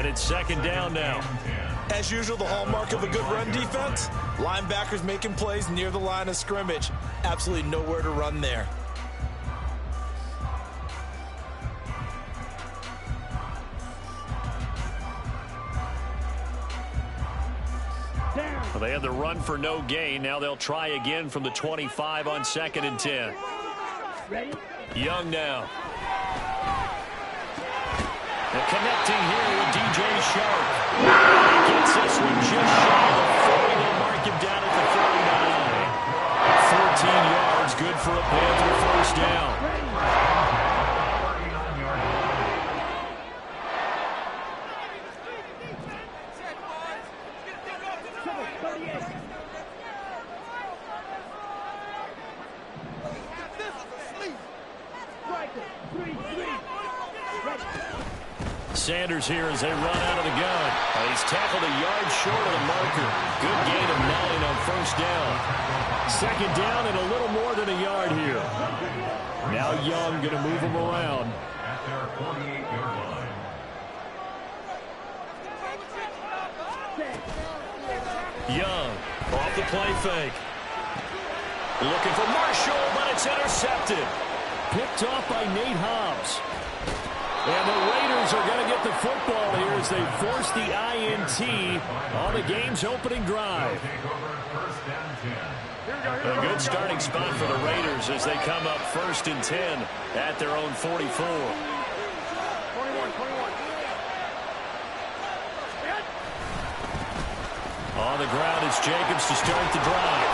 it's second down now. As usual, the hallmark of a good run defense, linebackers making plays near the line of scrimmage. Absolutely nowhere to run there. Well, they had the run for no gain. Now they'll try again from the 25 on 2nd and 10. Ready? Young now. And connecting here with DJ Sharp. He gets this one just shy of the 40. They'll mark him down at the 49. 14 yards, good for a Panther first down. Sanders here as they run out of the gun. He's tackled a yard short of the marker. Good gain of 9 on first down. Second down and a little more than a yard here. Now Young going to move him around. At their 48-yard line. Young off the play fake. Looking for Marshall, but it's intercepted. Picked off by Nate Hobbs. And the Raiders are going to get the football here as they force the INT on the game's opening drive. A good starting spot for the Raiders as they come up 1st and 10 at their own 44. On the ground is Jacobs to start the drive.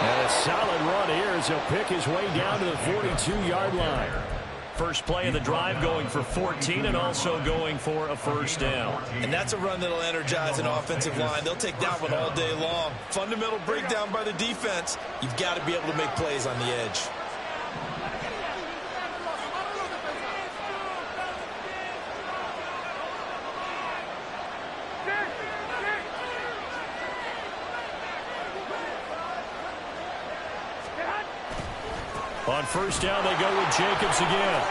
And a solid run here as he'll pick his way down to the 42-yard line. First play of the drive going for 14 and also going for a first down. And that's a run that'll energize an offensive line. They'll take that one all day long. Fundamental breakdown by the defense. You've got to be able to make plays on the edge. On first down, they go with Jacobs again.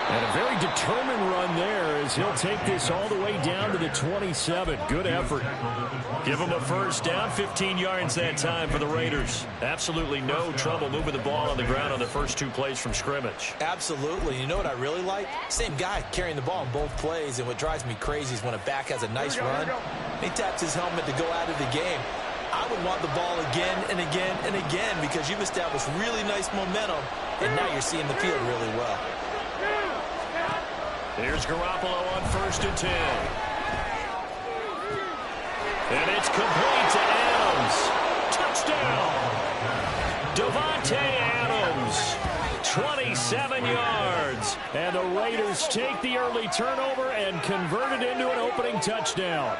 And a very determined run there as he'll take this all the way down to the 27. Good effort. Give him a first down, 15 yards that time for the Raiders. Absolutely no trouble moving the ball on the ground on the first 2 plays from scrimmage. Absolutely. You know what I really like? Same guy carrying the ball in both plays, and what drives me crazy is when a back has a nice run, he taps his helmet to go out of the game. I would want the ball again and again and again because you've established really nice momentum, and now you're seeing the field really well. Here's Garoppolo on 1st and 10. And it's complete to Adams. Touchdown! Devontae Adams, 27 yards. And the Raiders take the early turnover and convert it into an opening touchdown.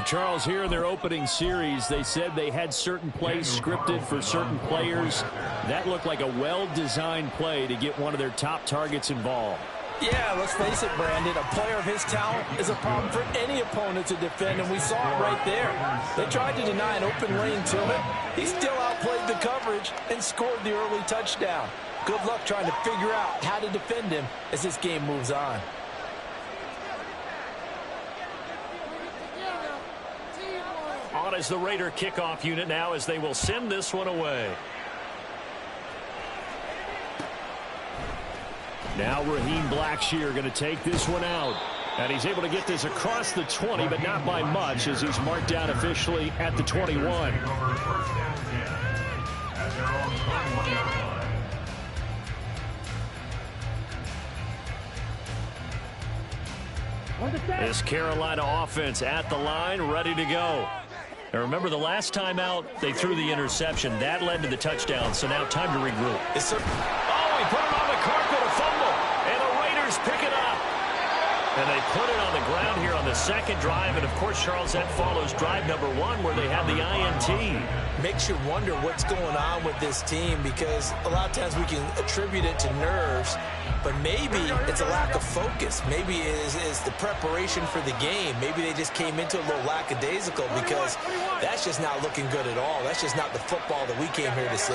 Charles, here in their opening series, they said they had certain plays scripted for certain players. That looked like a well-designed play to get one of their top targets involved. Yeah, let's face it, Brandon. A player of his talent is a problem for any opponent to defend, and we saw it right there. They tried to deny an open lane to him. He still outplayed the coverage and scored the early touchdown. Good luck trying to figure out how to defend him as this game moves on. On as the Raider kickoff unit now as they will send this one away. Now Raheem Blackshear going to take this one out. And he's able to get this across the 20, but not by much as he's marked down officially at the 21. This Carolina offense at the line, ready to go. Now remember, the last time out, they threw the interception. That led to the touchdown, so now time to regroup. Yes, sir. Oh, he put it on the carpet, a fumble, and the Raiders pick it up. And they put it on the ground here on the second drive, and of course, Charles, that follows drive number 1 where they had the INT. Makes you wonder what's going on with this team because a lot of times we can attribute it to nerves, but maybe it's a lack of focus. Maybe it is the preparation for the game. Maybe they just came into a little lackadaisical because that's just not looking good at all. That's just not the football that we came here to see.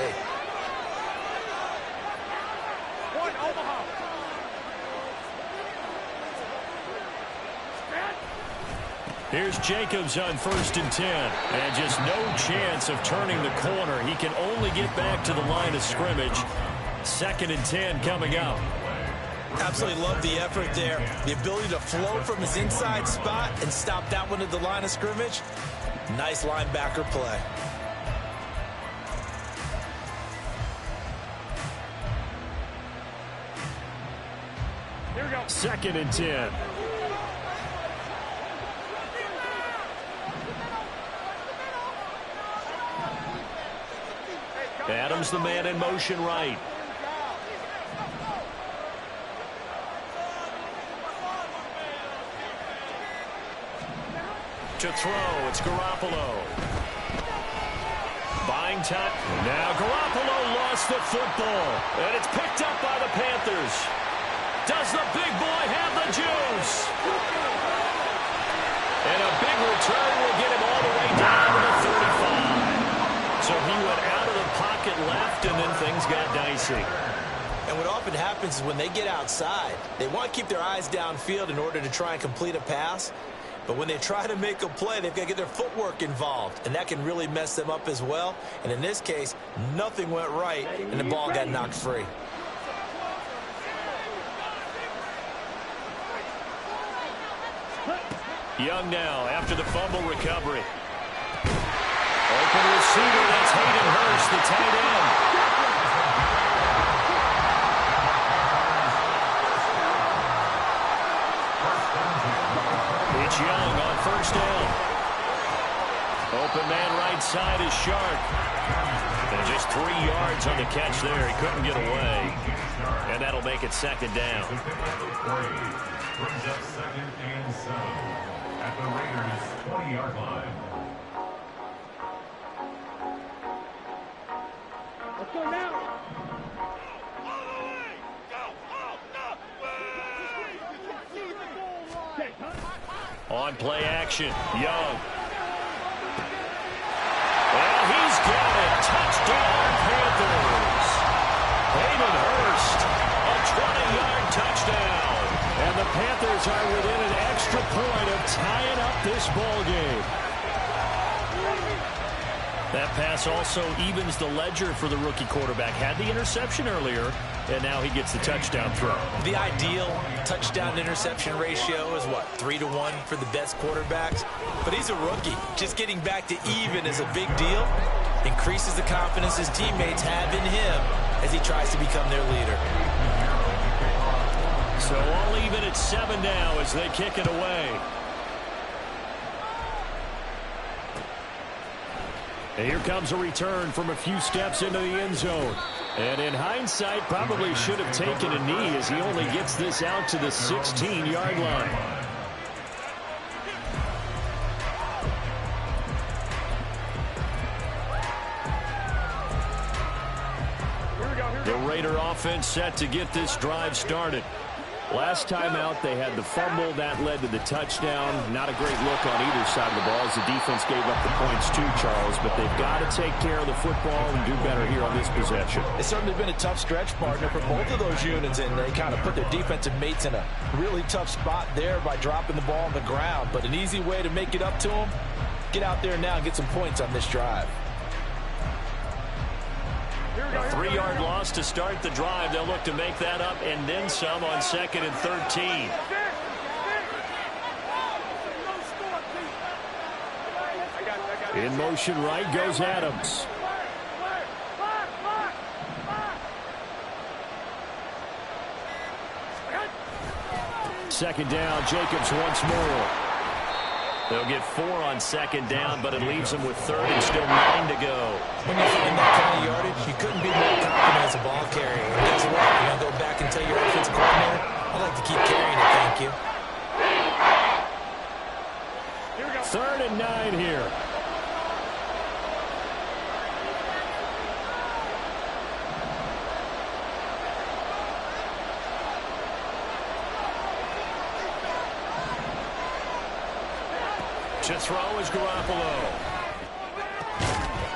Here's Jacobs on 1st and 10. And just no chance of turning the corner. He can only get back to the line of scrimmage. 2nd and 10 coming up. Absolutely love the effort there. The ability to flow from his inside spot and stop that one at the line of scrimmage. Nice linebacker play. Here we go. 2nd and 10. Adams, the man in motion right. To throw, it's Garoppolo. Buying time. Now Garoppolo lost the football. And it's picked up by the Panthers. Does the big boy have the juice? And a big return will get him all the way down to the 35. So he went out of the pocket left, and then things got dicey. And what often happens is when they get outside, they want to keep their eyes downfield in order to try and complete a pass. But when they try to make a play, they've got to get their footwork involved, and that can really mess them up as well. And in this case, nothing went right, and the ball got knocked free. Young now after the fumble recovery. Open receiver, that's Hayden Hurst, the tight end. It's Young on 1st down. Open man right side is Sharp. And just 3 yards on the catch there. He couldn't get away. And that'll make it 2nd down. Brings up 2nd and 7 at the Raiders' 20-yard line. Let's go now. On play action, Young. Well, he's got it. Touchdown, Panthers. Hayden Hurst, a 20-yard touchdown. And the Panthers are within an extra point of tying up this ball game. That pass also evens the ledger for the rookie quarterback. Had the interception earlier, and now he gets the touchdown throw. The ideal touchdown-interception ratio is, what, 3-to-1 for the best quarterbacks? But he's a rookie. Just getting back to even is a big deal. Increases the confidence his teammates have in him as he tries to become their leader. So all even at 7 now as they kick it away. And here comes a return from a few steps into the end zone. And in hindsight, probably should have taken a knee as he only gets this out to the 16-yard line. The Raider offense set to get this drive started. Last time out, they had the fumble. That led to the touchdown. Not a great look on either side of the ball as the defense gave up the points too, Charles. But they've got to take care of the football and do better here on this possession. It's certainly been a tough stretch, partner, for both of those units, and they kind of put their defensive mates in a really tough spot there by dropping the ball on the ground. But an easy way to make it up to them, get out there now and get some points on this drive. A 3-yard loss to start the drive. They'll look to make that up and then some on 2nd and 13. In motion right goes Adams. Second down, Jacobs once more. They'll get 4 on 2nd down, but it leaves them with 3rd and still 9 to go. When you're hitting that kind of yardage, you couldn't be more confident as a ball carrier. And guess what? You're going to go back and tell your offensive coordinator, I'd like to keep carrying it, thank you. 3rd and 9 here. To throw is Garoppolo.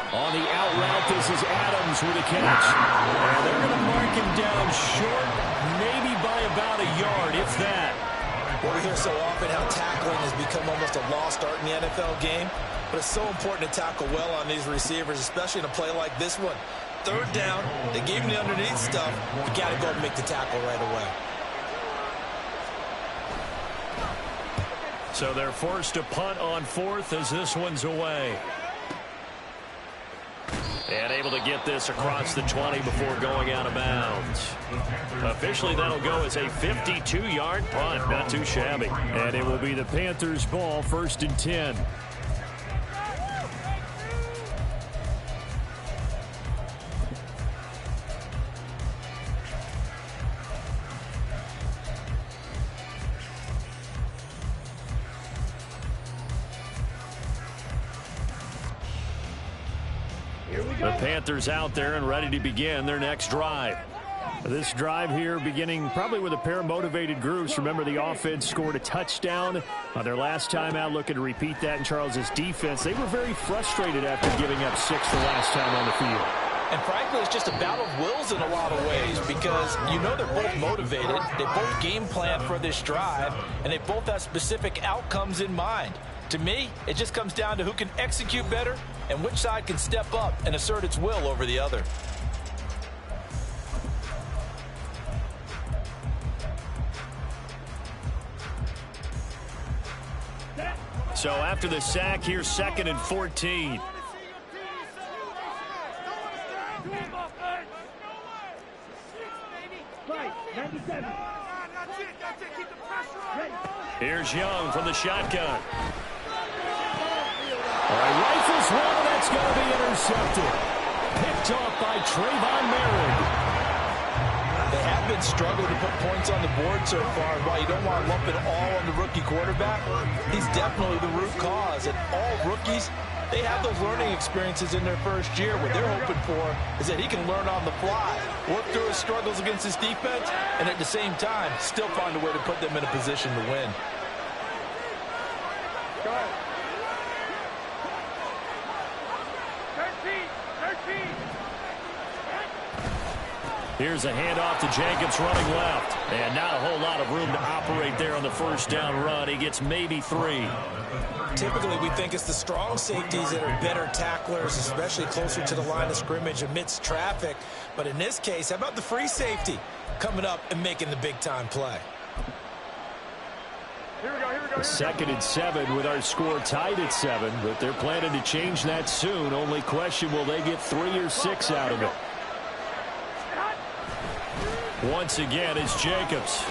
On the out route, this is Adams with a catch. And they're going to mark him down short, maybe by about a yard, if that. Well, we hear so often how tackling has become almost a lost art in the NFL game, but it's so important to tackle well on these receivers, especially in a play like this one. Third down, they gave him the underneath stuff. You got to go and make the tackle right away. So they're forced to punt on fourth as this one's away. And able to get this across the 20 before going out of bounds. Officially, that'll go as a 52-yard punt. Not too shabby. And it will be the Panthers' ball, 1st and 10. The Panthers out there and ready to begin their next drive. This drive here beginning probably with a pair of motivated groups. Remember, the offense scored a touchdown on their last time out, looking to repeat that in Charles's defense. They were very frustrated after giving up 6 the last time on the field. And frankly, it's just a battle of wills in a lot of ways because you know they're both motivated. They both game plan for this drive, and they both have specific outcomes in mind. To me, it just comes down to who can execute better and which side can step up and assert its will over the other. So after the sack, here's 2nd and 14. Here's Young from the shotgun. All right, rifles one, that's going to be intercepted. Picked off by Trayvon Merrick. They have been struggling to put points on the board so far. While you don't want to lump it all on the rookie quarterback, he's definitely the root cause. And all rookies, they have those learning experiences in their first year. What they're hoping for is that he can learn on the fly, work through his struggles against his defense, and at the same time, still find a way to put them in a position to win. Here's a handoff to Jacobs running left. And not a whole lot of room to operate there on the first down run. He gets maybe 3. Typically, we think it's the strong safeties that are better tacklers, especially closer to the line of scrimmage amidst traffic. But in this case, how about the free safety coming up and making the big-time play? Here we go. 2nd and 7 with our score tied at 7. But they're planning to change that soon. Only question, will they get 3 or 6 out of it? Once again, it's Jacobs.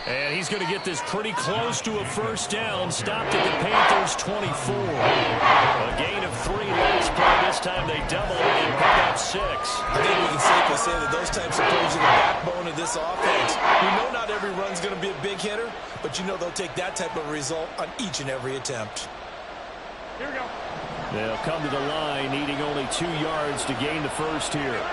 And he's going to get this pretty close to a first down. Stopped at the Panthers' 24. A gain of 3 last play. This time they double it and pick up 6. I think we can safely say that those types of plays are the backbone of this offense. We know not every run's going to be a big hitter, but you know they'll take that type of result on each and every attempt. Here we go. They'll come to the line, needing only 2 yards to gain the first here.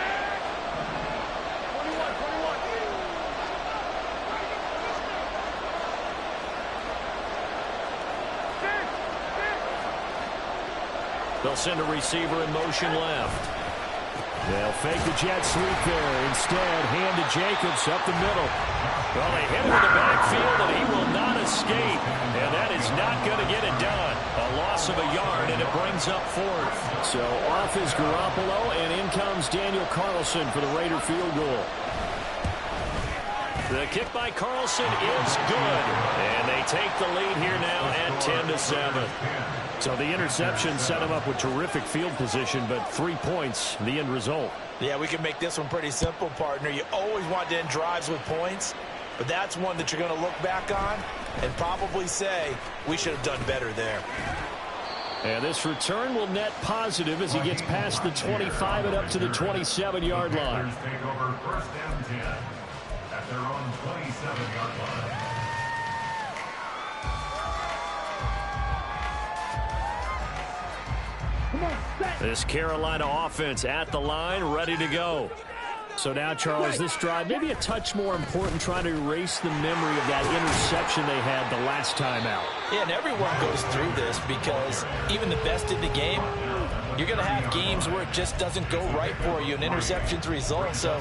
They'll send a receiver in motion left. They'll fake the jet sweep there. Instead, hand to Jacobs up the middle. Well, they hit him in the backfield, and he will not escape. And that is not going to get it done. A loss of a yard, and it brings up 4th. So off is Garoppolo, and in comes Daniel Carlson for the Raider field goal. The kick by Carlson is good. And they take the lead here now at 10-7. So the interception set him up with terrific field position, but 3 points, the end result. Yeah, we can make this one pretty simple, partner. You always want to end drives with points, but that's one that you're going to look back on and probably say, we should have done better there. And this return will net positive as he gets past the 25 and up to the 27-yard line. Take over 1st and 10 at their own 27-yard line. This Carolina offense at the line, ready to go. So now, Charles, this drive maybe a touch more important, trying to erase the memory of that interception they had the last time out. Yeah, and everyone goes through this because even the best in the game, You're going to have games where it just doesn't go right for you, and interceptions result. So,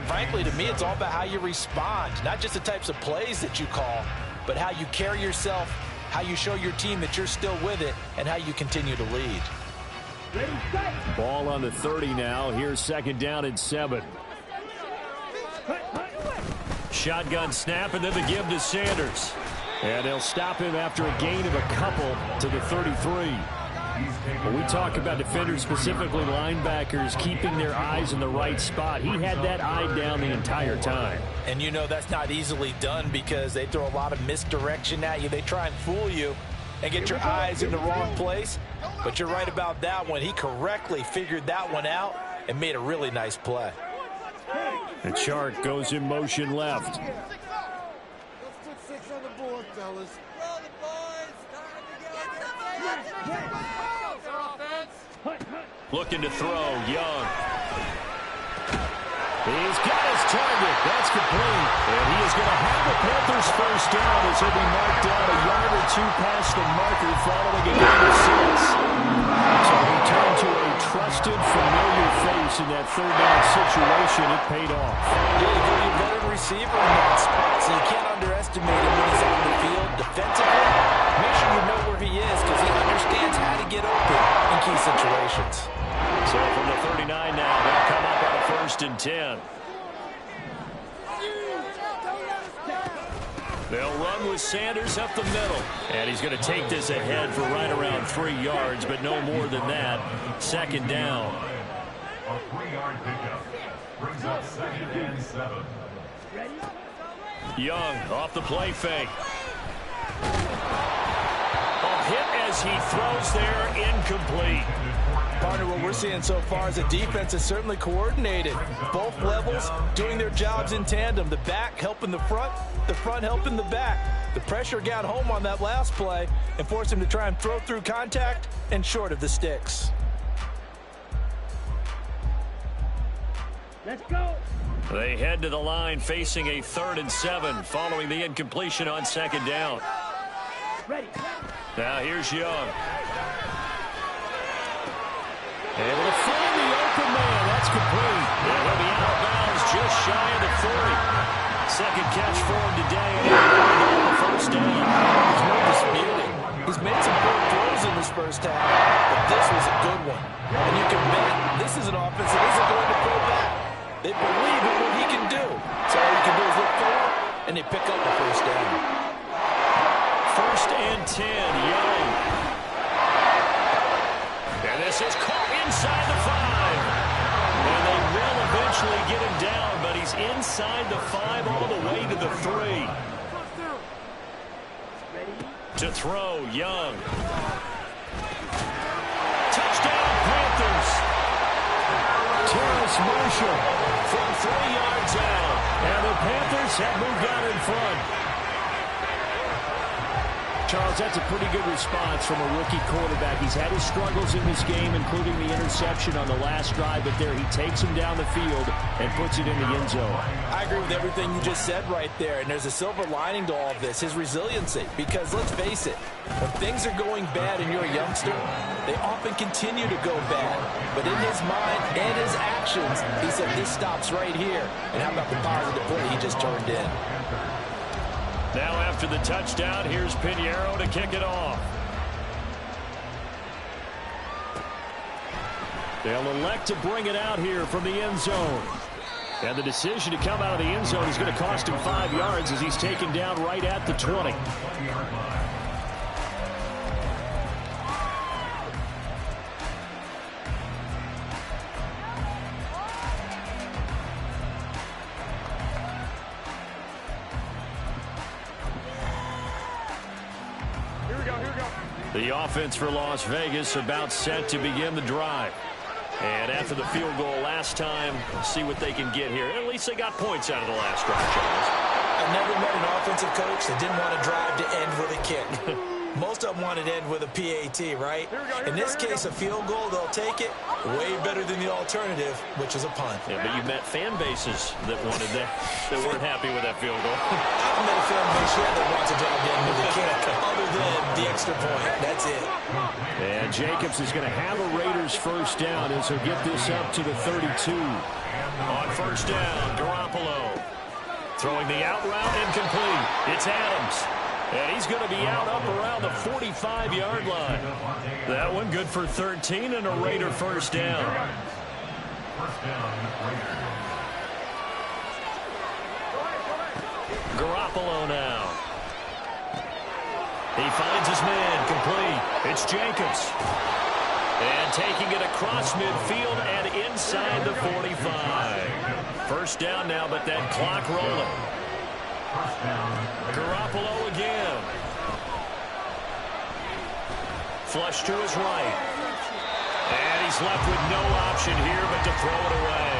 frankly, to me, it's all about how you respond, not just the types of plays that you call, but how you carry yourself, how you show your team that you're still with it, and how you continue to lead. Ball on the 30 now. Here's second down and 7. Shotgun snap, and then the give to Sanders. And they'll stop him after a gain of a couple to the 33. When we talk about defenders, specifically linebackers, keeping their eyes in the right spot, he had that eye down the entire time. And you know that's not easily done because they throw a lot of misdirection at you. They try and fool you and get your eyes in the wrong place. But you're right about that one. He correctly figured that one out and made a really nice play. The chart goes in motion left. Let's put 6 on the board, fellas. Looking to throw, Young. He's got his target. That's complete. And he is going to have the Panthers first down as he'll be marked down a yard or two past the marker following a gain of 6. So he turned to a trusted, familiar face in that third down situation. It paid off. Yeah, you got a veteran receiver in that spot, so you can't underestimate him when he's on the field defensively. Make sure you know where he is because he understands how to get open in key situations. So from the 39 now, they'll come up on a 1st and 10. They'll run with Sanders up the middle. And he's going to take this ahead for right around 3 yards, but no more than that. Second down. A 3-yard pickup brings up 2nd and 7. Young off the play fake. A hit as he throws there, incomplete. Partner, what we're seeing so far is the defense is certainly coordinated. Both levels doing their jobs in tandem. The back helping the front helping the back. The pressure got home on that last play and forced him to try and throw through contact and short of the sticks. Let's go. They head to the line facing a 3rd and 7 following the incompletion on 2nd down. Ready. Now here's Young. Able to find the open man. That's complete. And he'll be out of bounds just shy of the 40. Second catch for him today. And the first down. There's no disputing. He's made some good throws in this first half, but this was a good one. And you can bet this is an offense that isn't going to pull back. They believe in what he can do. So all you can do is look forward, and they pick up the first down. 1st and 10, Young. And this is caught inside the 5. And they will eventually get him down, but he's inside the 5 all the way to the 3. To throw, Young. Touchdown, Panthers. Terrace Marshall from 3 yards out. And the Panthers have moved out in front. Charles, that's a pretty good response from a rookie quarterback. He's had his struggles in this game, including the interception on the last drive, but there he takes him down the field and puts it in the end zone. I agree with everything you just said right there, and there's a silver lining to all of this, his resiliency. Because let's face it, when things are going bad and you're a youngster, they often continue to go bad. But in his mind and his actions, he said this stops right here. And how about the positive play he just turned in? Now after the touchdown, here's Pinheiro to kick it off. They'll elect to bring it out here from the end zone. And the decision to come out of the end zone is going to cost him 5 yards as he's taken down right at the 20. The offense for Las Vegas about set to begin the drive. And after the field goal last time, see what they can get here. At least they got points out of the last drive, Charles. I've never met an offensive coach that didn't want to drive to end with a kick. Most of them want it to end with a PAT, right? In this case, a field goal, they'll take it. Way better than the alternative, which is a punt. Yeah, but you met fan bases that wanted that, that weren't happy with that field goal. I've met a fan base here that wants to drive in with a kick, other than the extra point. That's it. And Jacobs is going to have a Raiders first down as he'll get this up to the 32. On first down, Garoppolo. Throwing the out route, incomplete. It's Adams. And he's going to be out up around the 45-yard line. That one good for 13 and a Raider first down. Garoppolo now. He finds his man, complete. It's Jacobs. And taking it across midfield and inside the 45. First down now, but that clock rolling. Garoppolo again. Flush to his right. And he's left with no option here but to throw it away.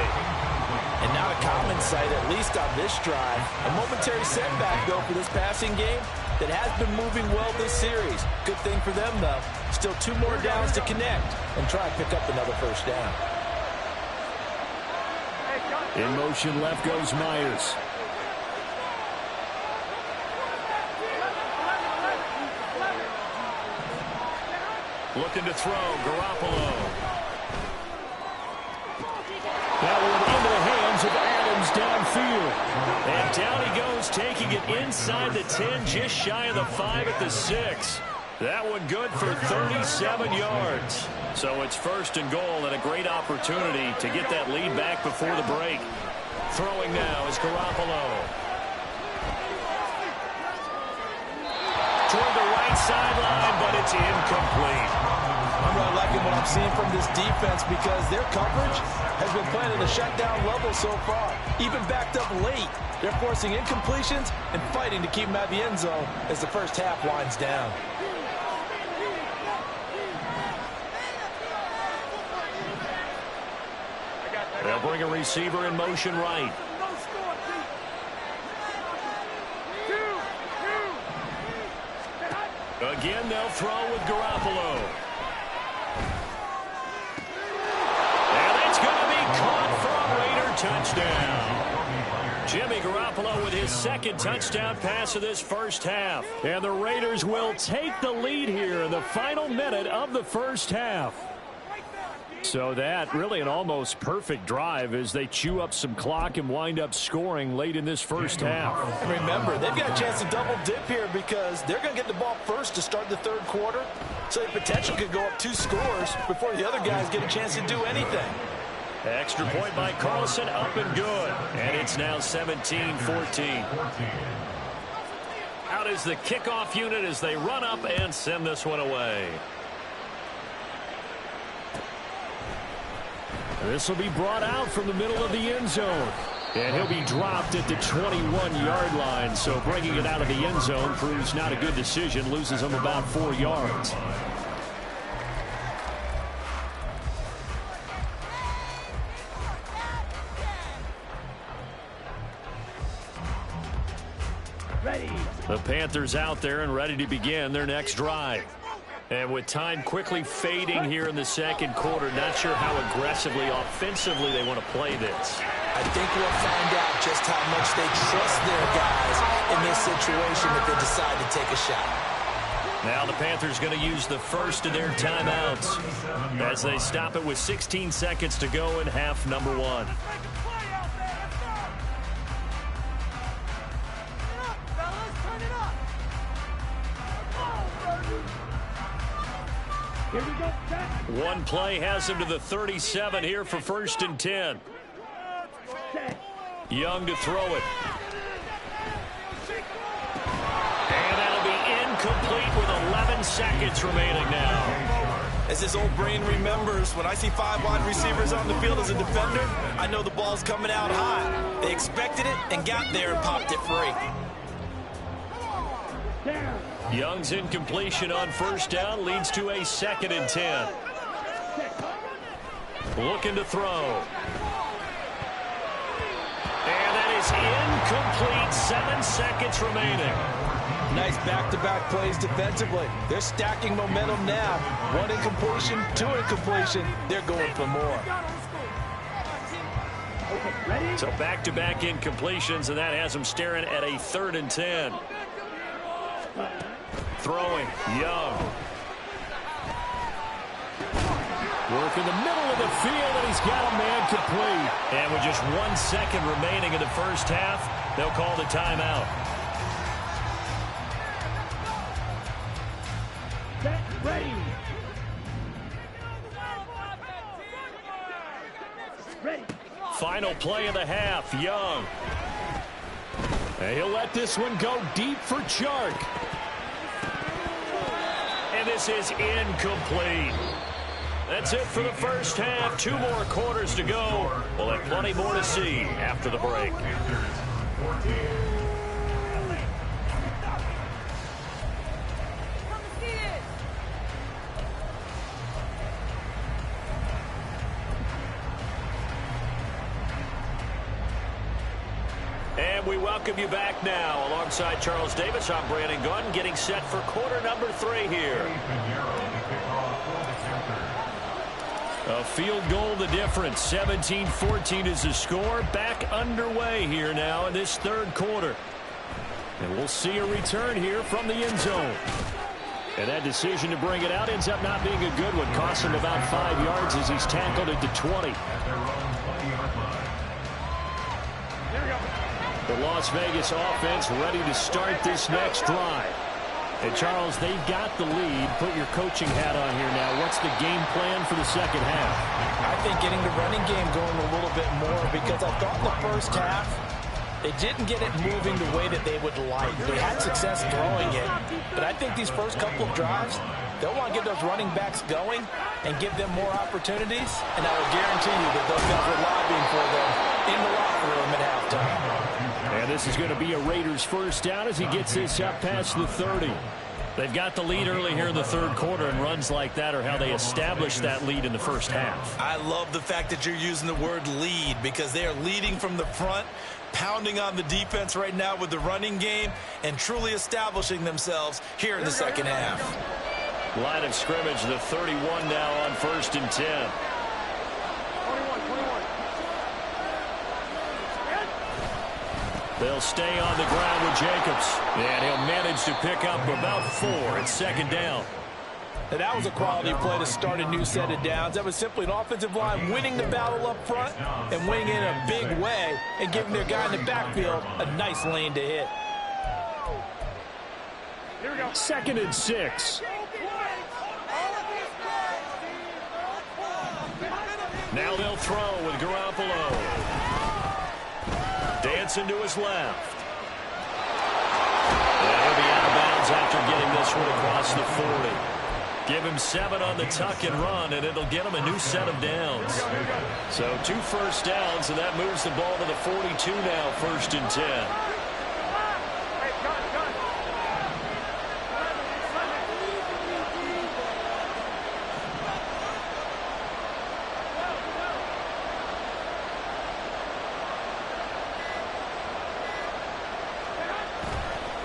And not a common sight, at least on this drive. A momentary setback, though, for this passing game that has been moving well this series. Good thing for them, though. Still 2 more downs to connect and try and pick up another first down. In motion left goes Myers. Looking to throw, Garoppolo. That one into the hands of Adams downfield. And down he goes, taking it inside the 10, just shy of the 5 at the 6. That one good for 37 yards. So it's first and goal and a great opportunity to get that lead back before the break. Throwing now is Garoppolo. Toward the right sideline, but it's incomplete. I'm really liking what I'm seeing from this defense because their coverage has been playing at a shutdown level so far. Even backed up late, they're forcing incompletions and fighting to keep them at the end zone as the first half winds down. They'll bring a receiver in motion right. Again, they'll throw with Garoppolo. And it's going to be caught for a Raider touchdown. Jimmy Garoppolo with his second touchdown pass of this first half. And the Raiders will take the lead here in the final minute of the first half. So that really an almost perfect drive as they chew up some clock and wind up scoring late in this first half. Remember, they've got a chance to double dip here because they're going to get the ball first to start the third quarter. So the potential could go up 2 scores before the other guys get a chance to do anything. Extra point by Carlson, up and good. And it's now 17-14. Out is the kickoff unit as they run up and send this one away. This will be brought out from the middle of the end zone. And he'll be dropped at the 21-yard line. So bringing it out of the end zone proves not a good decision. Loses him about 4 yards. The Panthers out there and ready to begin their next drive. And with time quickly fading here in the second quarter, not sure how aggressively, offensively they want to play this. I think we'll find out just how much they trust their guys in this situation if they decide to take a shot. Now the Panthers going to use the first of their timeouts as they stop it with 16 seconds to go in half number 1. One play has him to the 37 here for first and 10. Young to throw it. And that'll be incomplete with 11 seconds remaining now. As his old brain remembers, when I see 5 wide receivers on the field as a defender, I know the ball's coming out hot. They expected it and got there and popped it free. Young's incompletion on first down leads to a 2nd and 10. Looking to throw. And that is incomplete. 7 seconds remaining. Nice back-to-back plays defensively. They're stacking momentum now. 1 incompletion, 2 incompletion. They're going for more. So back-to-back incompletions, and that has them staring at a 3rd and 10. Throwing, Young. Work in the middle of the field, and he's got a man complete. And with just 1 second remaining in the first half, they'll call the timeout. Set, ready. Ready. Final play of the half, Young. And he'll let this one go deep for Chark. And this is incomplete. That's it for the first half. 2 more quarters to go. We'll have plenty more to see after the break. And we welcome you back now. Alongside Charles Davis, I'm Brandon Gunn, getting set for quarter number 3 here. A field goal the difference. 17-14 is the score. Back underway here now in this 3rd quarter. And we'll see a return here from the end zone. And that decision to bring it out ends up not being a good one. Costs him about 5 yards as he's tackled at the 20. The Las Vegas offense ready to start this next drive. And, Charles, they've got the lead. Put your coaching hat on here now. What's the game plan for the second half? I think getting the running game going a little bit more, because I thought in the first half they didn't get it moving the way that they would like. They had success throwing it, but I think these first couple of drives, they'll want to get those running backs going and give them more opportunities, and I will guarantee you that those guys were lobbying for them in the locker room at halftime. And this is going to be a Raiders first down as he gets this up past the 30. They've got the lead early here in the 3rd quarter, and runs like that are how they establish that lead in the first half. I love the fact that you're using the word lead, because they are leading from the front, pounding on the defense right now with the running game, and truly establishing themselves here in the second half. Line of scrimmage, the 31 now on 1st and 10. They'll stay on the ground with Jacobs. And he'll manage to pick up about 4 at 2nd down. And that was a quality play to start a new set of downs. That was simply an offensive line winning the battle up front and winning it in a big way and giving their guy in the backfield a nice lane to hit. Here we go. 2nd and 6. Now they'll throw with Garoppolo. Dancing to his left. And he'll be out of bounds after getting this one across the 40. Give him 7 on the tuck and run, and it'll get him a new set of downs. So 2 first downs, and that moves the ball to the 42 now, 1st and 10.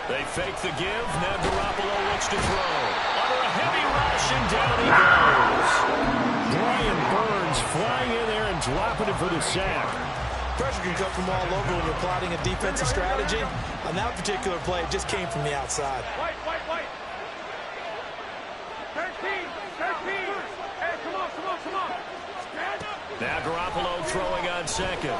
They fake the give. Now Garoppolo looks to throw. Under a heavy rush, and down he goes. Brian Burns flying in there and dropping it for the sack. Pressure can come from all over when you're plotting a defensive strategy. On that particular play, it just came from the outside. White. 13. Hey, come on. Now Garoppolo throwing on 2nd.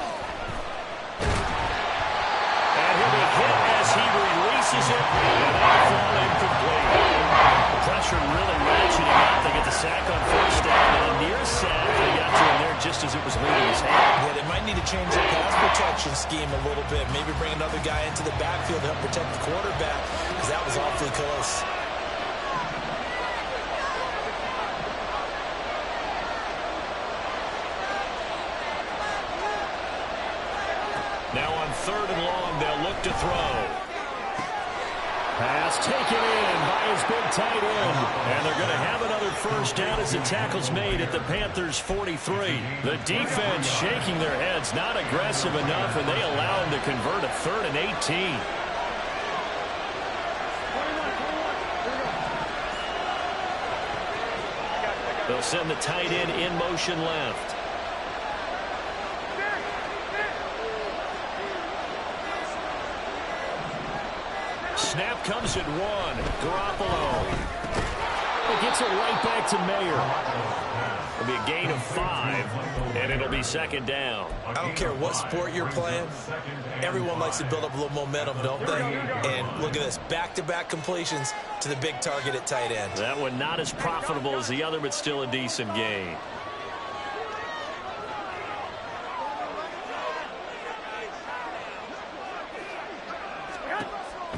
And he'll be hit as he releases it. And that'll fall incomplete. The pressure really ratcheting up. They get the sack on 1st down. And a near sack. They got to him there just as it was leaving his hand. Yeah, they might need to change their pass protection scheme a little bit. Maybe bring another guy into the backfield to help protect the quarterback, because that was awfully close. Now on 3rd and long, they'll look to throw. Pass taken in by his big tight end. And they're going to have another first down as the tackle's made at the Panthers' 43. The defense shaking their heads, not aggressive enough, and they allow him to convert a 3rd and 18. They'll send the tight end in motion left. Snap comes at 1. Garoppolo. It gets it right back to Mayer. It'll be a gain of 5, and it'll be 2nd down. I don't care what sport you're playing. Everyone likes to build up a little momentum, don't they? And look at this. Back-to-back completions to the big target at tight end. That one not as profitable as the other, but still a decent gain.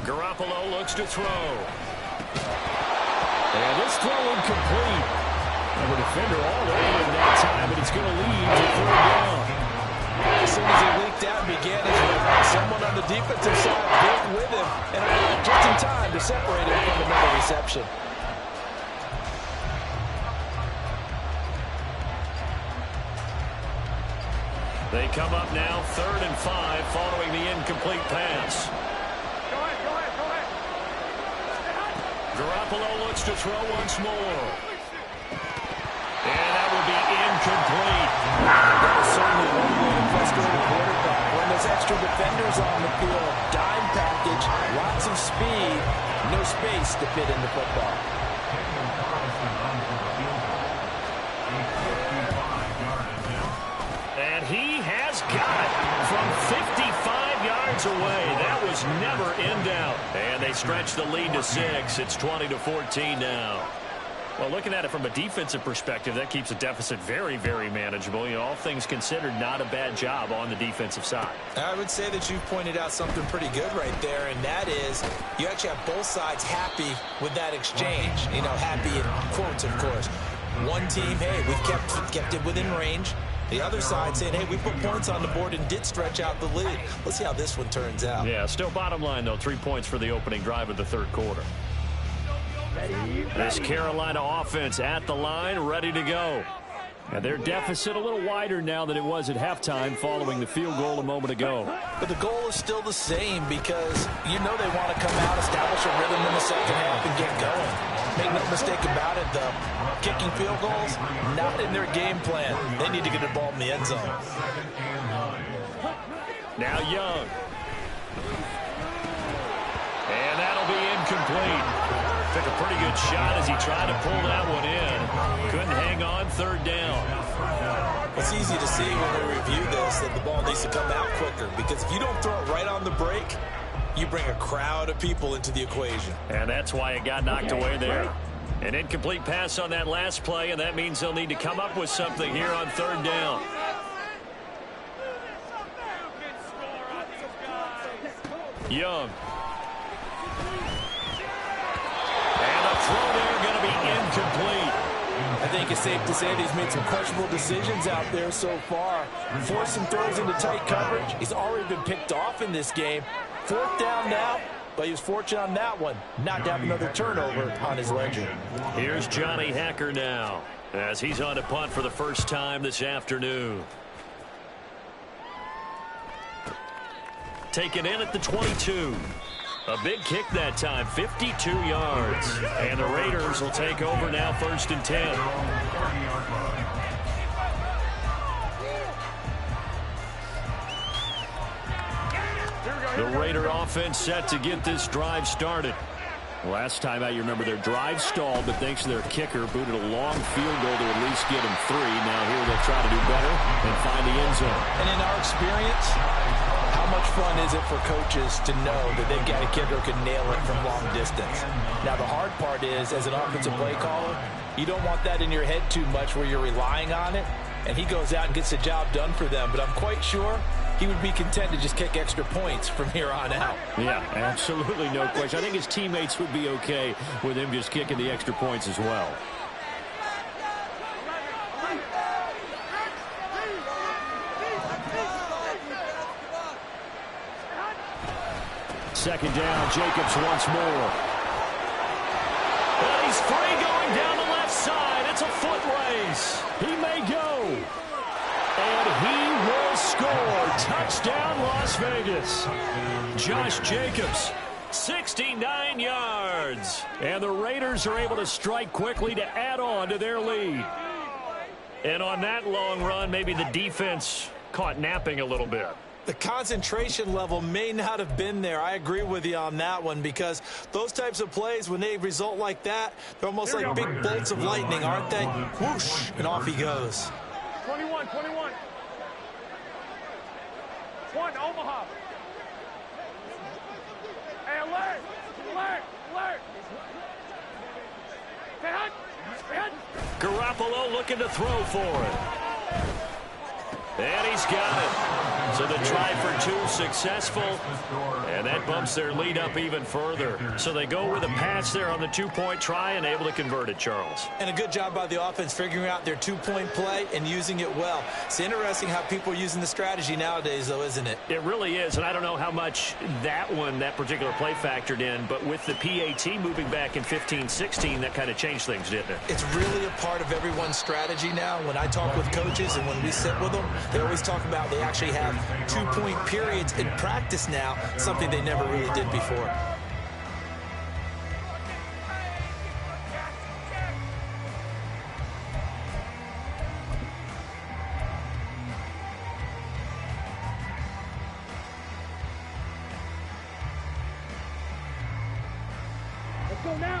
Garoppolo looks to throw. And this throw incomplete. And the defender all over in that time, but it's going to lead to 3rd down. As soon as he leaked out and began his run, someone on the defensive side got with him and arrived just in time to separate him from another reception. They come up now 3rd and 5 following the incomplete pass. Garoppolo looks to throw once more. And that will be incomplete. That is certainly one way to frustrate a quarterback. When there's extra defenders on the field, dime package, lots of speed, no space to fit in the football. And he has got it from 55 yards away. That was never in doubt. And they stretch the lead to 6. It's 20-14 now. Well, looking at it from a defensive perspective, that keeps the deficit very, very manageable. You know, all things considered, not a bad job on the defensive side. I would say that you've pointed out something pretty good right there, and that is you actually have both sides happy with that exchange. You know, happy in quotes, of course. One team, hey, we've kept it within range. The other side saying, hey, we put points on the board and did stretch out the lead. Let's see how this one turns out. Yeah, still bottom line, though, 3 points for the opening drive of the 3rd quarter. This Carolina offense at the line, ready to go. And their deficit a little wider now than it was at halftime following the field goal a moment ago. But the goal is still the same because you know they want to come out, establish a rhythm in the second half, and get going. Make no mistake about it, though. Kicking field goals, not in their game plan. They need to get the ball in the end zone. Now Young. And that'll be incomplete. Took a pretty good shot as he tried to pull that one in. Couldn't hang on, 3rd down. It's easy to see when we review this that the ball needs to come out quicker because if you don't throw it right on the break, you bring a crowd of people into the equation. And that's why it got knocked away there. An incomplete pass on that last play, and that means they'll need to come up with something here on 3rd down. Young. And the throw there going to be incomplete. I think it's safe to say that he's made some questionable decisions out there so far. Forcing throws into tight coverage. He's already been picked off in this game. 4th down now, but he was fortunate on that one not to have another turnover on his ledger. Here's Johnny Hacker now as he's on to punt for the first time this afternoon. Taken in at the 22. A big kick that time, 52 yards. And the Raiders will take over now 1st and 10. The Raider offense set to get this drive started. Last time out, you remember their drive stalled, but thanks to their kicker, booted a long field goal to at least get them 3. Now here they'll try to do better and find the end zone. And in our experience, how much fun is it for coaches to know that they've got a kicker who can nail it from long distance? Now, the hard part is, as an offensive play caller, you don't want that in your head too much where you're relying on it, and he goes out and gets the job done for them. But I'm quite sure he would be content to just kick extra points from here on out. Yeah, absolutely no question. I think his teammates would be okay with him just kicking the extra points as well. second down. Jacobs once more. And he's free going down the left side. It's a foot race. He may go. And he will score. Touchdown, Las Vegas. Josh Jacobs, 69 yards. And the Raiders are able to strike quickly to add on to their lead. And on that long run, maybe the defense caught napping a little bit. The concentration level may not have been there. I agree with you on that one, because those types of plays, when they result like that, they're almost like big bolts of lightning, aren't they? Whoosh, and off he goes. 21. One, Omaha. Hey, alert. Garoppolo looking to throw for it. And he's got it. So the try for two successful, and that bumps their lead up even further. So they go with a pass there on the two-point try and able to convert it, Charles. And a good job by the offense figuring out their two-point play and using it well. It's interesting how people are using the strategy nowadays, though, isn't it? It really is, and I don't know how much that particular play factored in, but with the PAT moving back in 15-16, that kind of changed things, didn't it? It's really a part of everyone's strategy now. When I talk with coaches and when we sit with them, they always talk about they actually have two-point periods in practice now, something they never really did before.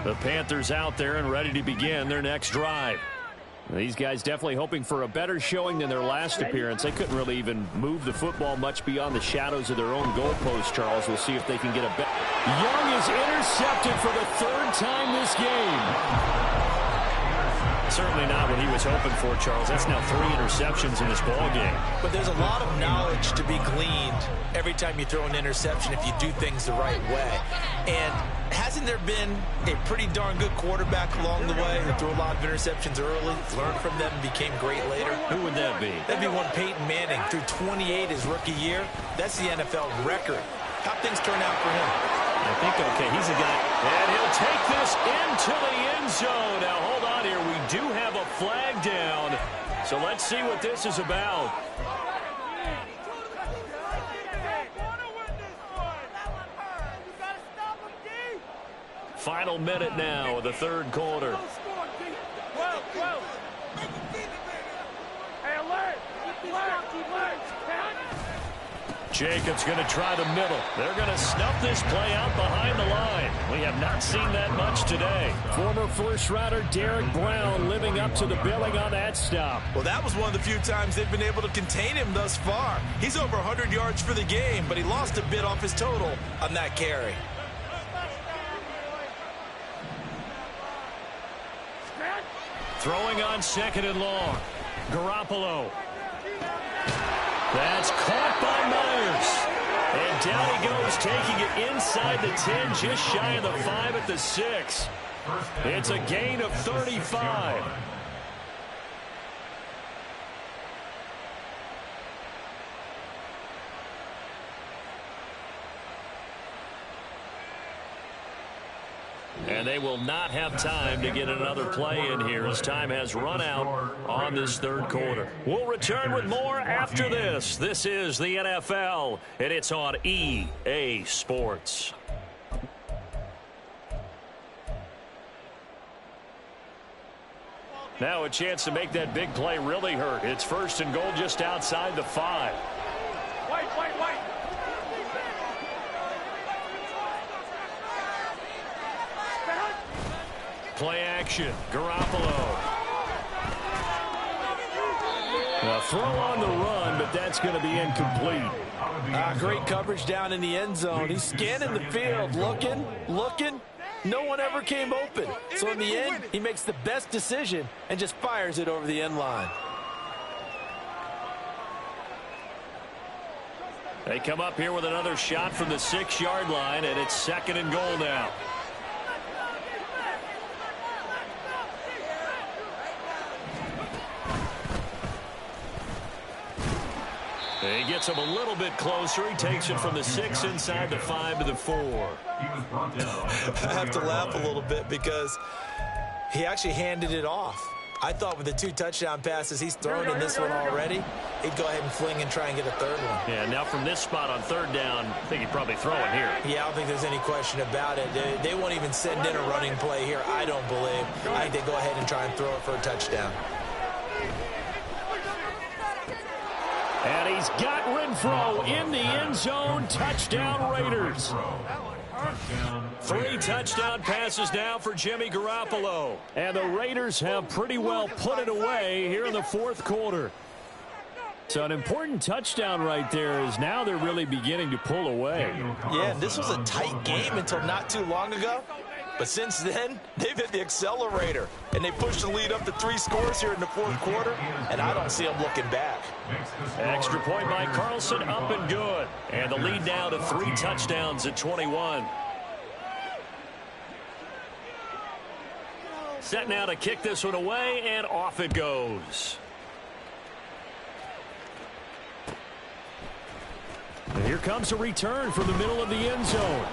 The Panthers out there and ready to begin their next drive. These guys definitely hoping for a better showing than their last appearance. They couldn't really even move the football much beyond the shadows of their own goalpost, Charles. We'll see if they can get a bet. Young is intercepted for the third time this game. Certainly not what he was hoping for, Charles. That's now 3 interceptions in this ball game. But there's a lot of knowledge to be gleaned every time you throw an interception if you do things the right way. And hasn't there been a pretty darn good quarterback along the way who threw a lot of interceptions early, learned from them, and became great later? Who would that be? That'd be one Peyton Manning. Threw 28 his rookie year. That's the NFL record. How'd things turn out for him? I think okay. He's a guy. And he'll take this into the end zone. Now, hold on here. We do have a flag down. So let's see what this is about. Final minute now of the third quarter. 12. Hey, alert. Jacobs going to try the middle. They're going to snuff this play out behind the line. We have not seen that much today. Former first-rounder Derek Brown living up to the billing on that stop. Well, that was one of the few times they've been able to contain him thus far. He's over 100 yards for the game, but he lost a bit off his total on that carry. Throwing on second and long. Garoppolo. That's caught by Myers. And down he goes, taking it inside the 10, just shy of the 5 at the 6. It's a gain of 35. And they will not have time to get another play in here as time has run out on this third quarter. We'll return with more after this. This is the NFL, and it's on EA Sports. Now a chance to make that big play really hurt. It's first and goal just outside the 5. Wait. Play action. Garoppolo. A throw on the run, but that's going to be incomplete. Great coverage down in the end zone. He's scanning the field, looking. No one ever came open. So in the end, he makes the best decision and just fires it over the end line. They come up here with another shot from the 6-yard line, and it's second and goal now. He gets him a little bit closer. He takes it from the 6 inside the 5 to the 4. I have to laugh a little bit because he actually handed it off. I thought with the 2 touchdown passes he's thrown in this one already, he'd go ahead and fling and try and get a third one. Yeah, now from this spot on 3rd down, I think he'd probably throw it here. Yeah, I don't think there's any question about it. They won't even send in a running play here, I don't believe. I think they go ahead and try and throw it for a touchdown. And he's got Renfro in the end zone. Touchdown, Raiders. 3 touchdown passes now for Jimmy Garoppolo. And the Raiders have pretty well put it away here in the 4th quarter. So an important touchdown right there is now they're really beginning to pull away. Yeah, and this was a tight game until not too long ago. But since then, they've hit the accelerator. And they pushed the lead up to 3 scores here in the 4th quarter. And I don't see them looking back. Extra point by Carlson, up and good. And the lead now to 3 touchdowns at 21. Set now to kick this one away, and off it goes. And here comes a return from the middle of the end zone.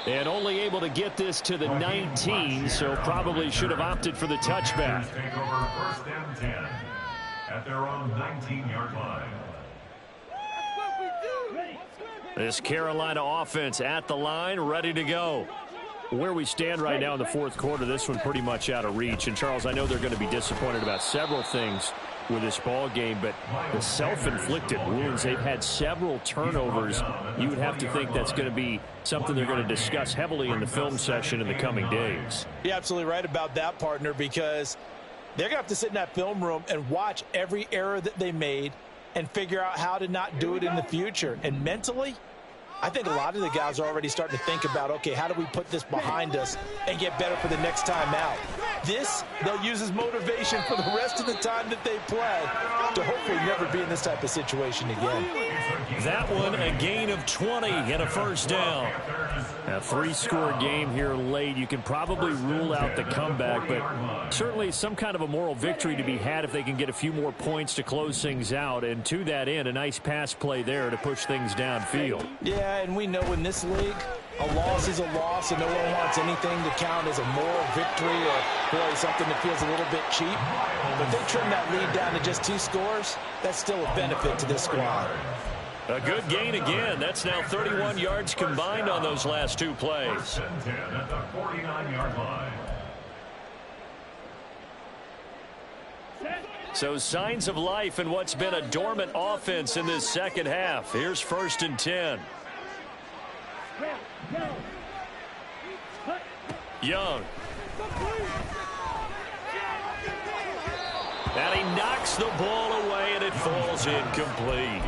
And only able to get this to the 19, so probably should have opted for the touchback. Take over 1st and 10 at their own 19-yard line. This Carolina offense at the line, ready to go. Where we stand right now in the 4th quarter, this one pretty much out of reach. And, Charles, I know they're going to be disappointed about several things with this ball game, but the self-inflicted wounds, they've had several turnovers. You would have to think that's going to be something they're going to discuss heavily in the film session in the coming days. You're absolutely right about that, partner, because they're going to have to sit in that film room and watch every error that they made and figure out how to not do it in the future. And mentally, I think a lot of the guys are already starting to think about, okay, how do we put this behind us and get better for the next time out? This, they'll use as motivation for the rest of the time that they play to hopefully never be in this type of situation again. That one, a gain of 20 and a 1st down. A 3-score game here late. You can probably rule out the comeback, but certainly some kind of a moral victory to be had if they can get a few more points to close things out. And to that end, a nice pass play there to push things downfield. Yeah, and we know in this league, a loss is a loss, and no one wants anything to count as a moral victory or, boy, something that feels a little bit cheap. But if they trim that lead down to just 2 scores, that's still a benefit to this squad. A good gain again. That's now 31 yards combined on those last 2 plays. 1st and 10 at the 49-yard line. So signs of life in what's been a dormant offense in this 2nd half. Here's 1st and 10. Young. And he knocks the ball away, and it falls incomplete.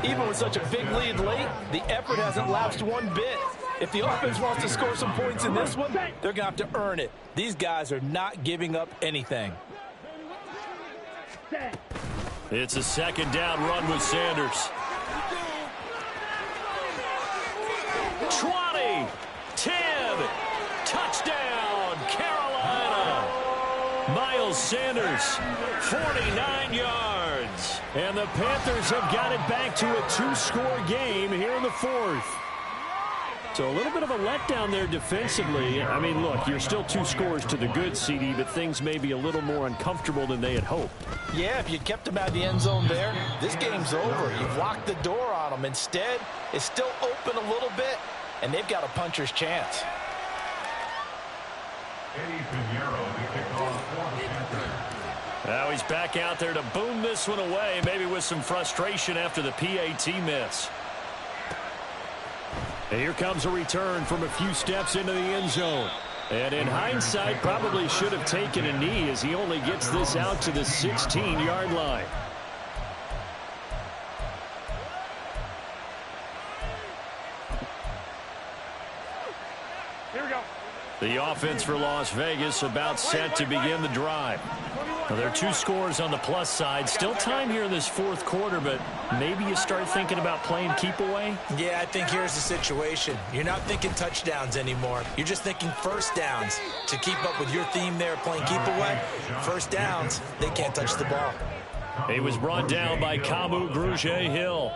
Even with such a big lead late, the effort hasn't lapsed one bit. If the offense wants to score some points in this one, they're going to have to earn it. These guys are not giving up anything. It's a 2nd down run with Sanders. 20, 10, touchdown, Carolina. Miles Sanders, 49 yards. And the Panthers have got it back to a 2-score game here in the 4th. So a little bit of a letdown there defensively. I mean, look, you're still 2 scores to the good, CD, but things may be a little more uncomfortable than they had hoped. Yeah, if you kept them out of the end zone there, this game's over. You've locked the door on them. Instead, it's still open a little bit, and they've got a puncher's chance. Now he's back out there to boom this one away, maybe with some frustration after the PAT miss. And here comes a return from a few steps into the end zone. And in hindsight, probably should have taken a knee as he only gets this out to the 16-yard line. Here we go. The offense for Las Vegas about set to begin the drive. Now, there are 2 scores on the plus side. Still time here in this 4th quarter, but maybe you start thinking about playing keep away? Yeah, I think here's the situation. You're not thinking touchdowns anymore. You're just thinking 1st downs. To keep up with your theme there, playing keep away, 1st downs, they can't touch the ball. He was brought down by Kamu Grugier-Hill.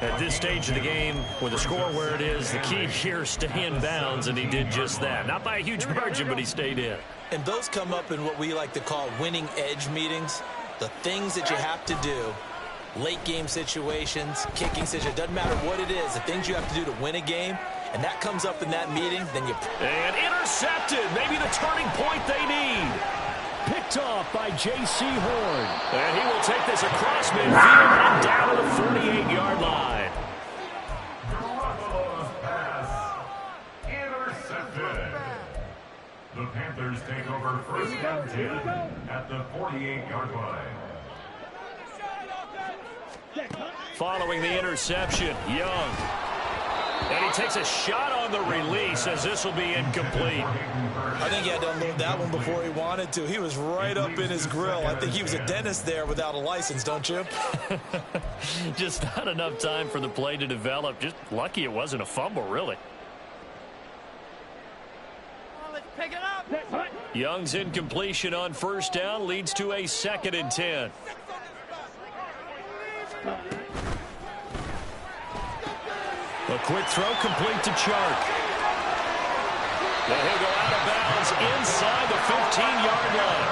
At this stage of the game, with the score where it is, the key here is stay in bounds, and he did just that. Not by a huge margin, but he stayed in. And those come up in what we like to call winning edge meetings. The things that you have to do, late game situations, kicking situations, doesn't matter what it is, the things you have to do to win a game, and that comes up in that meeting, then you... And intercepted, maybe the turning point they need. Picked off by J.C. Horn. And he will take this across midfield and down to the 48-yard line. Garoppolo's pass intercepted. The Panthers take over first and 10 at the 48-yard line. Following the interception, Young. And he takes a shot on the release as this will be incomplete. I think he had to unload that one before he wanted to. He was right up in his grill. I think he was a dentist there without a license, don't you? Just not enough time for the play to develop. Just lucky it wasn't a fumble, really. Let's pick it up. Young's incompletion on first down leads to a 2nd and 10. A quick throw complete to Chark. And he'll go out of bounds inside the 15-yard line.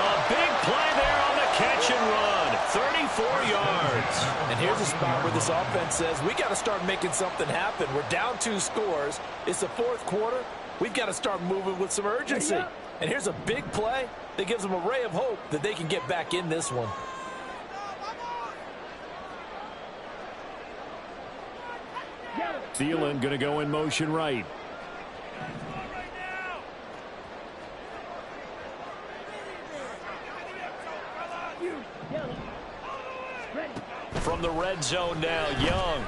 A big play there on the catch and run. 34 yards. And here's a spot where this offense says, we got to start making something happen. We're down 2 scores. It's the 4th quarter. We've got to start moving with some urgency. And here's a big play that gives them a ray of hope that they can get back in this one. Thielen going to go in motion right. From the red zone now, Young.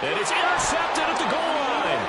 And it's intercepted at the goal line.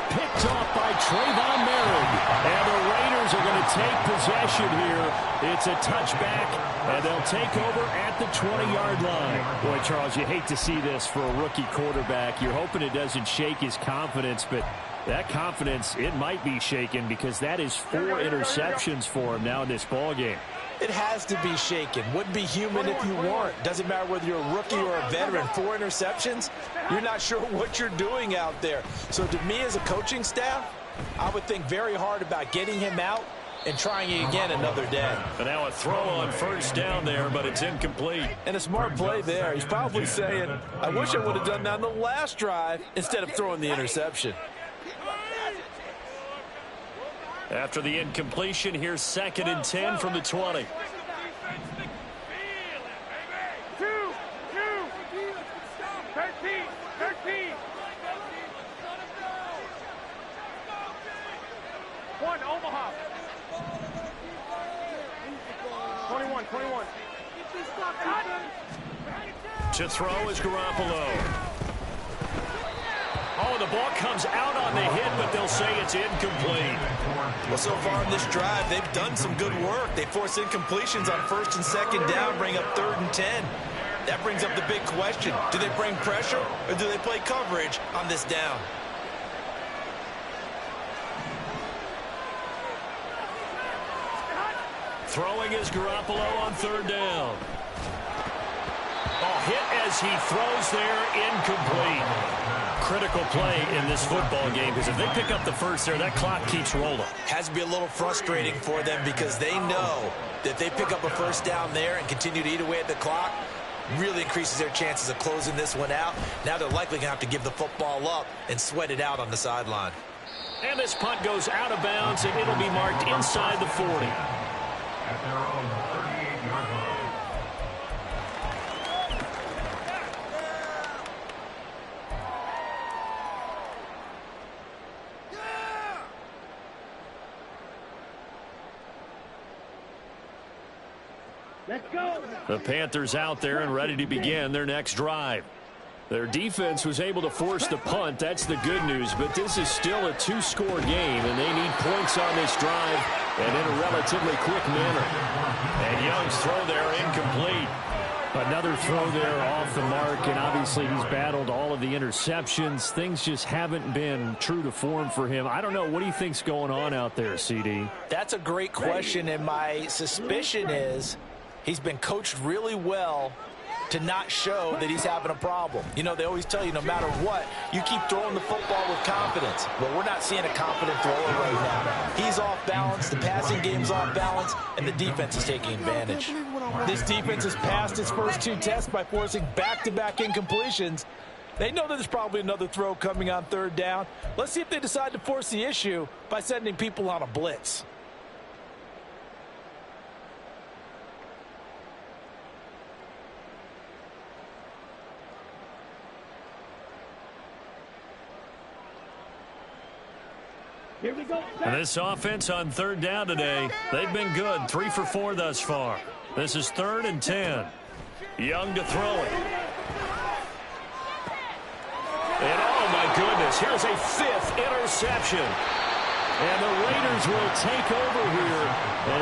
Picked off by Trayvon Merritt. And the Raiders are going to take possession here. It's a touchback, and they'll take over at the 20-yard line. Boy, Charles, you hate to see this for a rookie quarterback. You're hoping it doesn't shake his confidence, but that confidence, it might be shaken because that is 4 interceptions for him now in this ballgame. It has to be shaken. Wouldn't be human if you weren't. Doesn't matter whether you're a rookie or a veteran. 4 interceptions, you're not sure what you're doing out there. So to me as a coaching staff, I would think very hard about getting him out and trying it again another day. And now a throw on first down there, but it's incomplete. And a smart play there. He's probably saying, I wish I would have done that on the last drive instead of throwing the interception. After the incompletion, here's 2nd and 10 from the 20. 2, 13. 1, Omaha. 21. To throw is Garoppolo. Oh, the ball comes out on the hit, but they'll say it's incomplete. Well, so far in this drive, they've done some good work. They force incompletions on 1st and 2nd down, bring up 3rd and 10. That brings up the big question. Do they bring pressure, or do they play coverage on this down? Throwing is Garoppolo on 3rd down. Oh, hit as he throws there, incomplete. Critical play in this football game because if they pick up the first there, that clock keeps rolling. Has to be a little frustrating for them because they know that they pick up a first down there and continue to eat away at the clock, really increases their chances of closing this one out. Now they're likely going to have to give the football up and sweat it out on the sideline. And this punt goes out of bounds, and it'll be marked inside the 40. At their own 38-yard line. Let's go. The Panthers out there and ready to begin their next drive. Their defense was able to force the punt. That's the good news, but this is still a 2-score game, and they need points on this drive and in a relatively quick manner. And Young's throw there incomplete. Another throw there off the mark, and obviously he's battled all of the interceptions. Things just haven't been true to form for him. I don't know. What do you think's going on out there, CD? That's a great question, and my suspicion is He's been coached really well to not show that he's having a problem. You know, they always tell you no matter what, you keep throwing the football with confidence. Well, we're not seeing a confident thrower right now. He's off balance, the passing game's off balance, and the defense is taking advantage. This defense has passed its first 2 tests by forcing back-to-back incompletions. They know that there's probably another throw coming on 3rd down. Let's see if they decide to force the issue by sending people on a blitz. Here we go. And this offense on 3rd down today, they've been good. 3 for 4 thus far. This is 3rd and 10. Young to throw it. And oh my goodness, here's a 5th interception. And the Raiders will take over here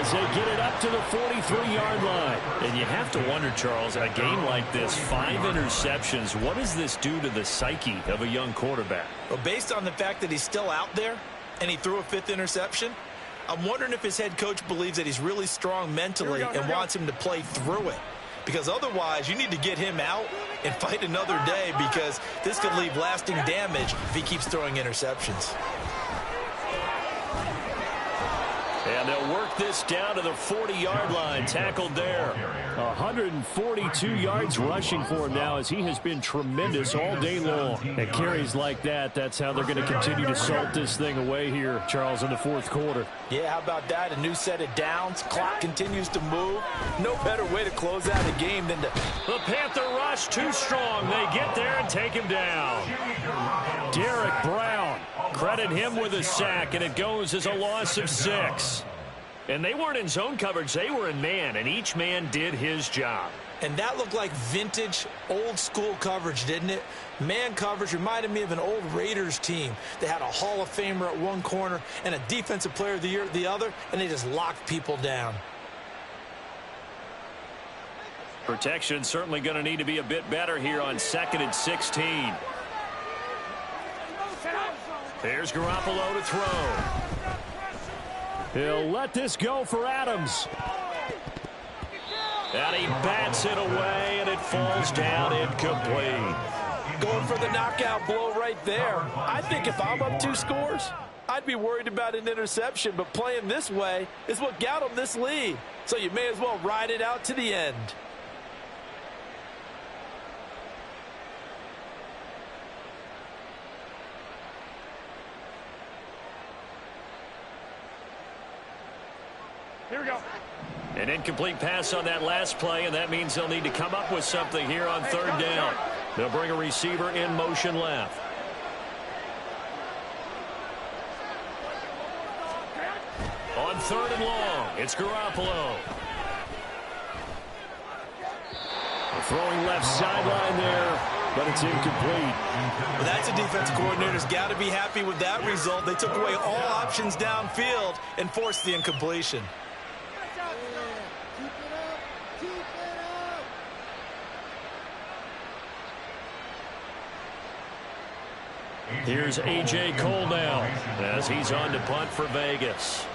as they get it up to the 43-yard line. And you have to wonder, Charles, in a game like this, 5 interceptions, what does this do to the psyche of a young quarterback? Well, based on the fact that he's still out there and he threw a 5th interception, I'm wondering if his head coach believes that he's really strong mentally and wants him to play through it. Because otherwise, you need to get him out and fight another day, because this could leave lasting damage if he keeps throwing interceptions. And they'll work this down to the 40-yard line. Tackled there. 142 yards rushing for him now, as he has been tremendous all day long. And carries like that, that's how they're going to continue to salt this thing away here, Charles, in the 4th quarter. Yeah, how about that? A new set of downs. Clock continues to move. No better way to close out a game than to... The Panther rush too strong. They get there and take him down. Derek Brown. Credit him with a sack, and it goes as a loss of 6. And they weren't in zone coverage. They were in man, and each man did his job. And that looked like vintage, old-school coverage, didn't it? Man coverage reminded me of an old Raiders team. They had a Hall of Famer at one corner and a Defensive Player of the Year at the other, and they just locked people down. Protection certainly going to need to be a bit better here on 2nd and 16. Here's Garoppolo to throw. He'll let this go for Adams. And he bats it away, and it falls down incomplete. Going for the knockout blow right there. I think if I'm up 2 scores, I'd be worried about an interception, but playing this way is what got him this lead. So you may as well ride it out to the end. Here we go. An incomplete pass on that last play, and that means they'll need to come up with something here on 3rd down. They'll bring a receiver in motion left. On 3rd and long, it's Garoppolo. Throwing left sideline there, but it's incomplete. Well, that's a defense coordinator's got to be happy with that result. They took away all options downfield and forced the incompletion. Here's A.J. Cole now as he's on to punt for Vegas.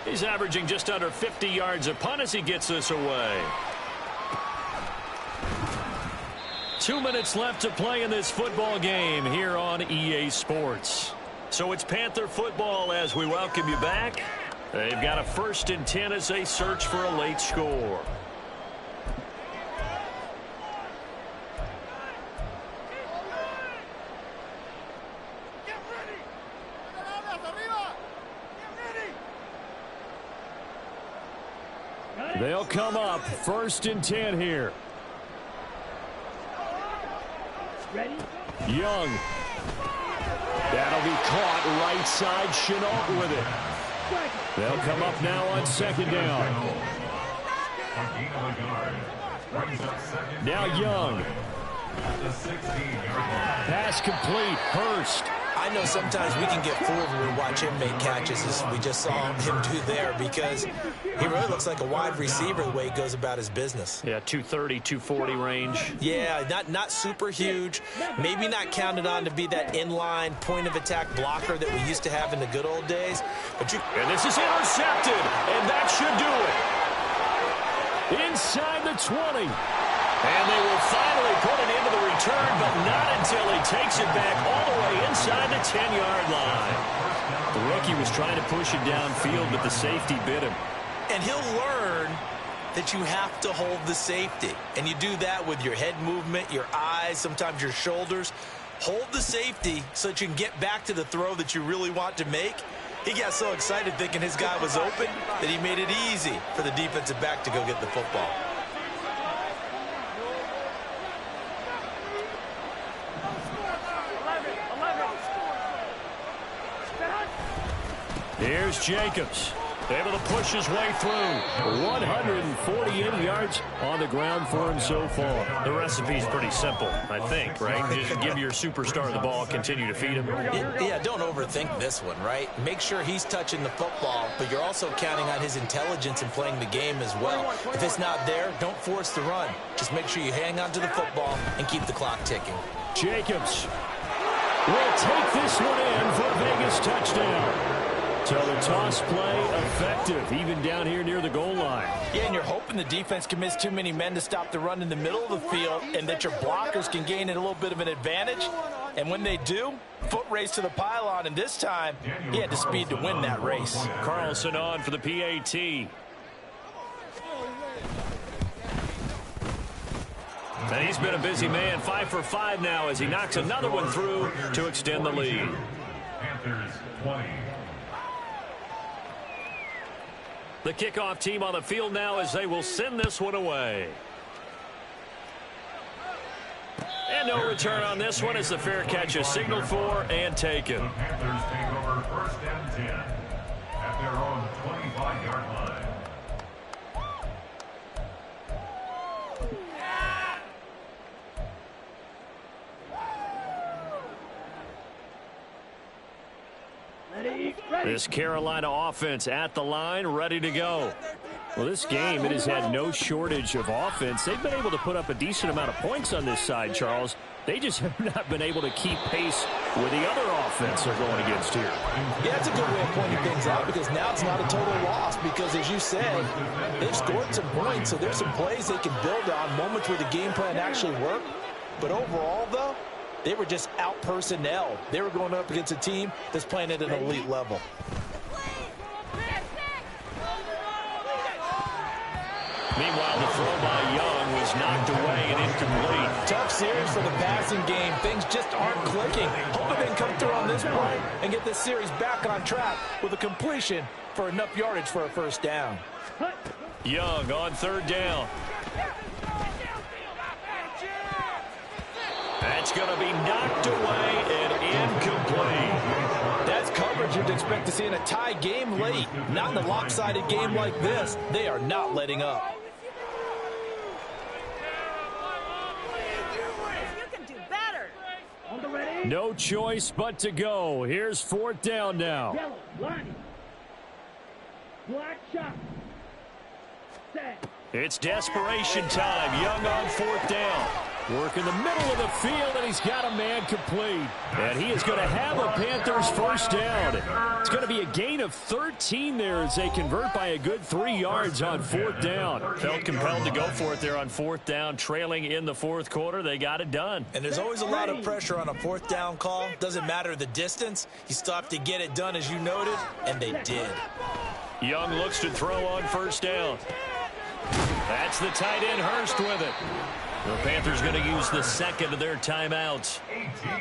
He's averaging just under 50 yards a punt as he gets this away. 2 minutes left to play in this football game here on EA Sports. So it's Panther football as we welcome you back. They've got a 1st and 10 as they search for a late score. They'll come up 1st and 10 here. Ready? Young. That'll be caught right side. Chenault with it. They'll come up now on 2nd down. Now Young. Pass complete. Hurst I know sometimes we can get fooled when we watch him make catches, as we just saw him do there, because he really looks like a wide receiver the way he goes about his business. Yeah, 230, 240 range. Yeah, not super huge. Maybe not counted on to be that inline point-of-attack blocker that we used to have in the good old days. And this is intercepted, and that should do it. Inside the 20. And they will finally put it into the return, but not until he takes it back all the way inside the 10-yard line. The rookie was trying to push it downfield, but the safety bit him. And he'll learn that you have to hold the safety. And you do that with your head movement, your eyes, sometimes your shoulders. Hold the safety so that you can get back to the throw that you really want to make. He got so excited thinking his guy was open that he made it easy for the defensive back to go get the football. Here's Jacobs, able to push his way through. 148 yards on the ground for him so far. The recipe's pretty simple, I think, right? Just give your superstar the ball, continue to feed him. Yeah, don't overthink this one, right? Make sure he's touching the football, but you're also counting on his intelligence in playing the game as well. If it's not there, don't force the run. Just make sure you hang on to the football and keep the clock ticking. Jacobs will take this one in for a Vegas touchdown. So the toss play effective, even down here near the goal line. Yeah, and you're hoping the defense can miss too many men to stop the run in the middle of the field and that your blockers can gain a little bit of an advantage. And when they do, foot race to the pylon, and this time he had the speed to win that race. Carlson on for the PAT. And he's been a busy man, 5 for 5 now as he knocks another one through to extend the lead. Panthers 20. The kickoff team on the field now as they will send this one away. And no return on this one as the fair catch is signaled for and taken. The Panthers take over 1st and 10 at their own 25-yard line. This Carolina offense at the line, ready to go. Well, this game, it has had no shortage of offense. They've been able to put up a decent amount of points on this side, Charles. They just have not been able to keep pace with the other offense they're going against here. Yeah, that's a good way of pointing things out, because now it's not a total loss, because as you said, they've scored some points, so there's some plays they can build on, moments where the game plan actually worked. But overall, though, they were just out-personnel. They were going up against a team that's playing at an elite level. Meanwhile, the throw by Young was knocked away and incomplete. Tough series for the passing game. Things just aren't clicking. Hoping they can come through on this play and get this series back on track with a completion for enough yardage for a first down. Young on 3rd down. That's going to be knocked away and incomplete. That's coverage you'd expect to see in a tie game late. Not in a lopsided game like this. They are not letting up. You can do better. No choice but to go. Here's 4th down now. Yellow, line. Black shot. Set. It's desperation time. Young on 4th down. Work in the middle of the field, and he's got a man complete. And he is going to have a Panthers first down. It's going to be a gain of 13 there as they convert by a good 3 yards on 4th down. Felt compelled to go for it there on 4th down, trailing in the 4th quarter. They got it done. And there's always a lot of pressure on a 4th down call. Doesn't matter the distance. You still have to get it done, as you noted, and they did. Young looks to throw on 1st down. That's the tight end, Hurst, with it. The Panthers going to use the second of their timeouts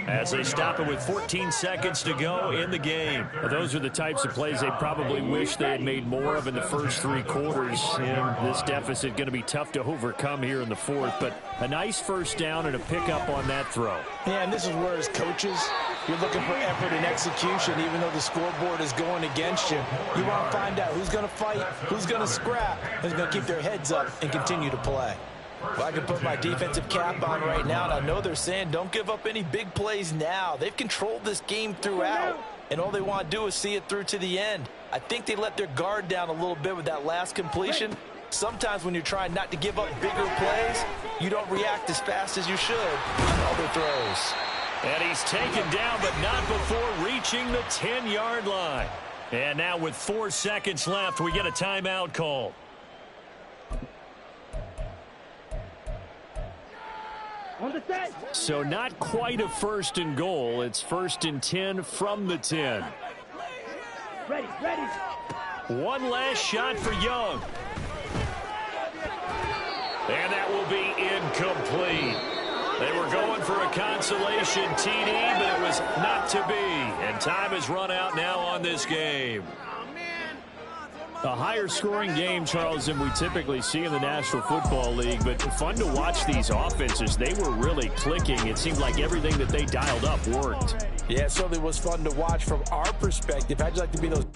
as they stop it with 14 seconds to go in the game. Those are the types of plays they probably wish they had made more of in the first 3 quarters. And this deficit going to be tough to overcome here in the 4th. But a nice first down and a pickup on that throw. Yeah, and this is where, as coaches, you're looking for effort and execution, even though the scoreboard is going against you. You want to find out who's going to fight, who's going to scrap, who's going to keep their heads up and continue to play. Well, I can put my defensive cap on right now, and I know they're saying don't give up any big plays now. They've controlled this game throughout, and all they want to do is see it through to the end. I think they let their guard down a little bit with that last completion. Sometimes when you're trying not to give up bigger plays, you don't react as fast as you should on other throws. And he's taken down, but not before reaching the 10-yard line. And now with 4 seconds left, we get a timeout call. On the set. So not quite a 1st and goal. It's 1st and 10 from the 10. Ready, ready. One last shot for Young. And that will be incomplete. They were going for a consolation TD, but it was not to be. And time has run out now on this game. A higher scoring game, Charles, than we typically see in the National Football League, but fun to watch these offenses. They were really clicking. It seemed like everything that they dialed up worked. Yeah, it certainly was fun to watch from our perspective. How'd you like to be those